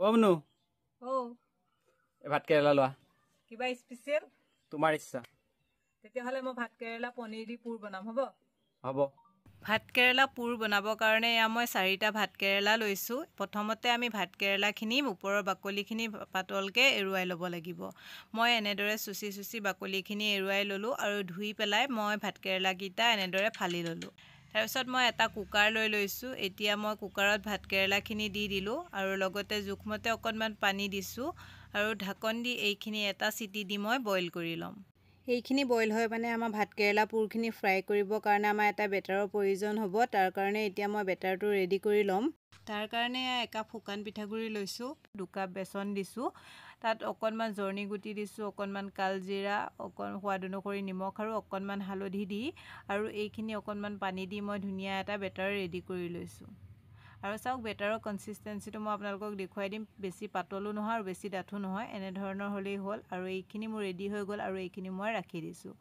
ও মনু ও ভাত কেৰেলা লোৱা কিবা স্পেশাল তোমাৰ ইচ্ছা তেতিয়াহলে মই ভাত কেৰেলা পনীৰ দি পুৰ বনাম হ'ব হ'ব ভাত কেৰেলা পুৰ বনাবৰ কাৰণে মই 4টা ভাত কেৰেলা লৈছো প্ৰথমতে আমি ভাত কেৰেলাখিনি ওপৰৰ বাকলিখিনি পাতলকে এৰুৱাই ল'ব লাগিব মই এনেদৰে সুচি বাকলিখিনি এৰুৱাই ললো আৰু ধুই পেলাই মই ভাত কেৰেলা কিটা এনেদৰে ফালি ললো তাৰপিছত মই এটা কুকাৰ লৈ লৈছো এতিয়া মই কুকাৰত ভাত কেৰেলাখিনি দি দিলো আৰু লগতে জুখমতে অকণমান পানী দিছো আৰু ঢাকন দি এইখিনি এটা সিটি দি মই বইল কৰি লম এইখিনি বইল হয় মানে আমাৰ ভাত কেৰেলা পুৰখিনি ফ্ৰাই কৰিবৰ কাৰণে আমাৰ এটা বেটাৰৰ প্ৰয়োজন হ'ব তাৰ কাৰণে এতিয়া মই বেটাৰটো ৰেডি কৰি লম তাৰ কাৰণে একাপ শুকান পিঠাগুৰি লৈছো 2 কাপ বেচন দিছো তাত অকণমান জৰ্নি গুটি দিছো অকণমান কালজিৰা অকণ সোৱাদ অনুসৰি নিমখ আৰু অকণমান হালধি দি আৰু এইখিনি অকণমান পানী দি মই ধুনীয়া এটা বেটাৰ ৰেডি কৰি লৈছো আৰু চাওক বেটাৰৰ কনসিস্টেন্সিটো মই আপোনালোকক দেখুৱাই দিম বেছি পাতলো নহয় আৰু বেছি ডাঠো নহয় এনে ধৰণৰ হলেই হ'ল আৰু এইখিনি মোৰ ৰেডি হৈ গ'ল আৰু এইখিনি মই ৰাখি দিছো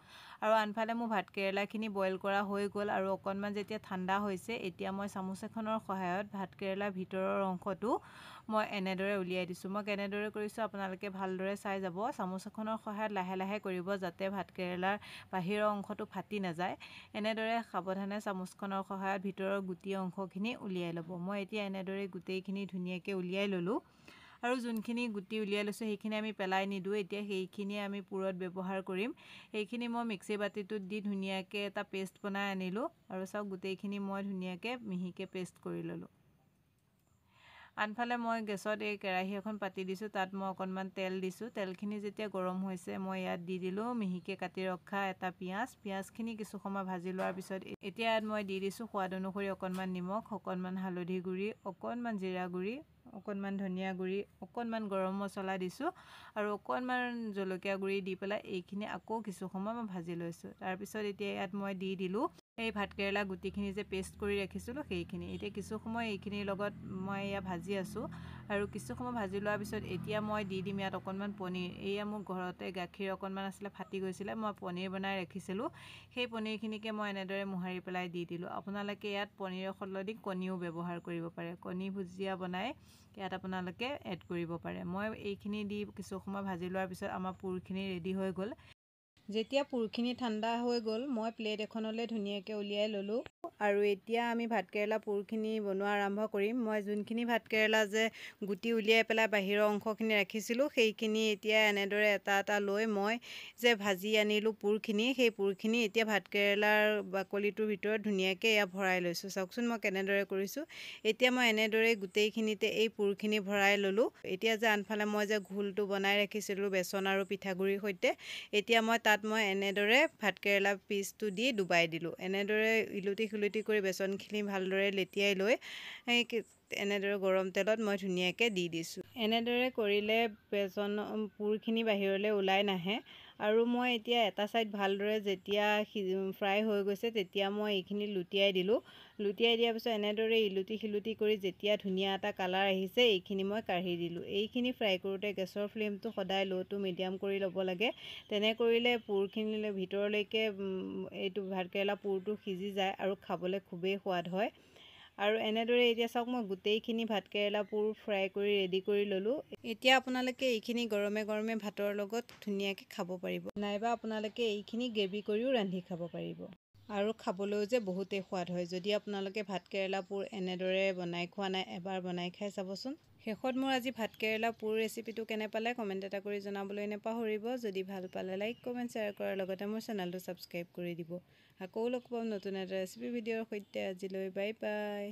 আৰু আনফালে মোৰ ভাত কেৰেলাখিনি বইল কৰা হৈ গ'ল আৰু অকণমান যেতিয়া ঠাণ্ডা হৈছে এতিয়া মই চামুচ এখনৰ সহায়ত ভাত কেৰেলাৰ ভিতৰৰ অংশটো মই এনেদৰে উলিয়াই দিছো মই কেনেদৰে কৰিছো আপোনালোকে ভালদৰে চাই যাব চামুচ এখনৰ সহায়ত লাহে লাহে কৰিব যাতে ভাত কেৰেলাৰ বাহিৰৰ অংশটো ফাটি নাযায় এনেদৰে সাৱধানে চামুচখনৰ সহায়ত ভিতৰৰ গুটি অংশখিনি উলিয়াই ল'ব মই এতিয়া এনেদৰে গুটেইখিনি ধুনীয়াকৈ উলিয়াই ললো আৰু যোনখিনি গুটি উলিয়াই লৈছো সেইখিনি আমি পেলাই নিদু এতিয়া সেইখিনি আমি পুৰত ব্যৱহাৰ কৰিম এইখিনি মই মিক্সি বাটিটোত দি ধুনীয়াকৈ এটা পেষ্ট বনাই আনিলো আৰু চাওক গুটেইখিনি মই ধুনীয়াকৈ মিহিকে পেষ্ট কৰি ললো আনফালে মই গেছত এই কেৰাহী এখন পাতি দিছো তাত মই অকণমান তেল দিছো তেলখিনি যেতিয়া গৰম হৈছে মই ইয়াত দি দিলো মিহিকে কাটি ৰখা এটা পিয়াজখিনি কিছু সময় ভাজি লোৱাৰ পিছত এতিয়া ইয়াত মই দি দিছো সোৱাদ অনুসৰি অকণমান নিমখ অকণমান হালধি গুৰি অকণমান জিৰা গুৰি অকণমান ধনিয়া গুৰি অকণমান গৰম মছলা দিছো আৰু অকণমান জলকীয়া গুৰি দি পেলাই এইখিনি আকৌ কিছু সময় মই ভাজি লৈছো তাৰ পিছত এতিয়া ইয়াত মই দি দিলো এই ভাত কেৰেলা গুটিখিনি যে পেষ্ট কৰি ৰাখিছিলো সেইখিনি এতিয়া কিছু সময় এইখিনিৰ লগত মই ইয়া ভাজি আছো আৰু কিছু সময় ভাজি লোৱাৰ পিছত এতিয়া মই দি দিম ইয়াত অকণমান পনীৰ এয়া মোৰ ঘৰতে গাখীৰ অকণমান আছিলে ফাটি গৈছিলে মই পনীৰ বনাই ৰাখিছিলো সেই পনীৰখিনিকে মই এনেদৰে মোহাৰি পেলাই দি দিলো আপোনালোকে ইয়াত পনীৰৰ সলনি কণীও ব্যৱহাৰ কৰিব পাৰে কণী ভুজিয়া বনাই ইয়াত আপোনালোকে এড কৰিব পাৰে মই এইখিনি দি কিছু সময় ভাজি লোৱাৰ পিছত আমাৰ পুৰখিনি ৰেডি হৈ গ'ল যেতিয়া পুৰখিনি ঠাণ্ডা হৈ গ'ল মই প্লেট এখনলৈ ধুনীয়াকৈ উলিয়াই ললো আৰু এতিয়া আমি ভাত কেৰেলা পুৰখিনি বনোৱা আৰম্ভ কৰিম মই যোনখিনি ভাত কেৰেলা যে গুটি উলিয়াই পেলাই বাহিৰৰ অংশখিনি ৰাখিছিলো সেইখিনি এতিয়া এনেদৰে এটা এটা লৈ মই যে ভাজি আনিলো পুৰখিনি সেই পুৰখিনি এতিয়া ভাত কেৰেলাৰ বাকলিটোৰ ভিতৰত ধুনীয়াকৈ এয়া ভৰাই লৈছো চাওকচোন মই কেনেদৰে কৰিছো এতিয়া মই এনেদৰে গোটেইখিনিতে এই পুৰখিনি ভৰাই ললো এতিয়া যে আনফালে মই যে ঘোলটো বনাই ৰাখিছিলো বেচন আৰু পিঠাগুৰিৰ সৈতে এতিয়া মই তাত মই এনেদৰে ভাত কেৰেলা পিচটো দি ডুবাই দিলো এনেদৰে ইলুটি খুলুটি কৰি বেচনখিনি ভালদৰে লেটিয়াই লৈ এনেদৰে গৰম তেলত মই ধুনীয়াকৈ দি দিছো এনেদৰে কৰিলে বেচন পুৰখিনি বাহিৰলৈ ওলাই নাহে আৰু মই এতিয়া এটা সাইড ভালদৰে যেতিয়া ফ্ৰাই হৈ গৈছে তেতিয়া মই এইখিনি লুটিয়াই দিলো লুটিয়াই দিয়াৰ পিছত এনেদৰে ইলুটি খিলুটি কৰি যেতিয়া ধুনীয়া এটা কালাৰ আহিছে এইখিনি মই কাঢ়ি দিলো এইখিনি ফ্ৰাই কৰোঁতে গেছৰ ফ্লেমটো সদায় লো টু মিডিয়াম কৰি ল'ব লাগে তেনে কৰিলে পুৰখিনিলৈ ভিতৰলৈকে এইটো ভাত কেৰেলা পুৰটো সিজি যায় আৰু খাবলৈ খুবেই সোৱাদ হয় আৰু এনেদৰে এতিয়া চাওক মই গোটেইখিনি ভাত কেৰেলা পুৰ ফ্ৰাই কৰি ৰেডি কৰি ললো এতিয়া আপোনালোকে এইখিনি গৰমে গৰমে ভাতৰ লগত ধুনীয়াকৈ খাব পাৰিব নাইবা আপোনালোকে এইখিনি গ্ৰেভি কৰিও ৰান্ধি খাব পাৰিব আৰু খাবলৈও যে বহুতেই সোৱাদ হয় যদি আপোনালোকে ভাত কেৰেলা পুৰ এনেদৰে বনাই খোৱা নাই এবাৰ বনাই খাই চাবচোন শেষত মোৰ আজি ভাত কেৰেলা পুৰ ৰেচিপিটো কেনে পালে কমেণ্ট এটা কৰি জনাবলৈ নাপাহৰিব যদি ভাল পালে লাইক কমেণ্ট শ্বেয়াৰ কৰাৰ লগতে মোৰ চেনেলটো ছাবস্ক্ৰাইব কৰি দিব আকৌ লগ পাম নতুন এটা ৰেচিপি ভিডিঅ'ৰ সৈতে আজিলৈ বাই বাই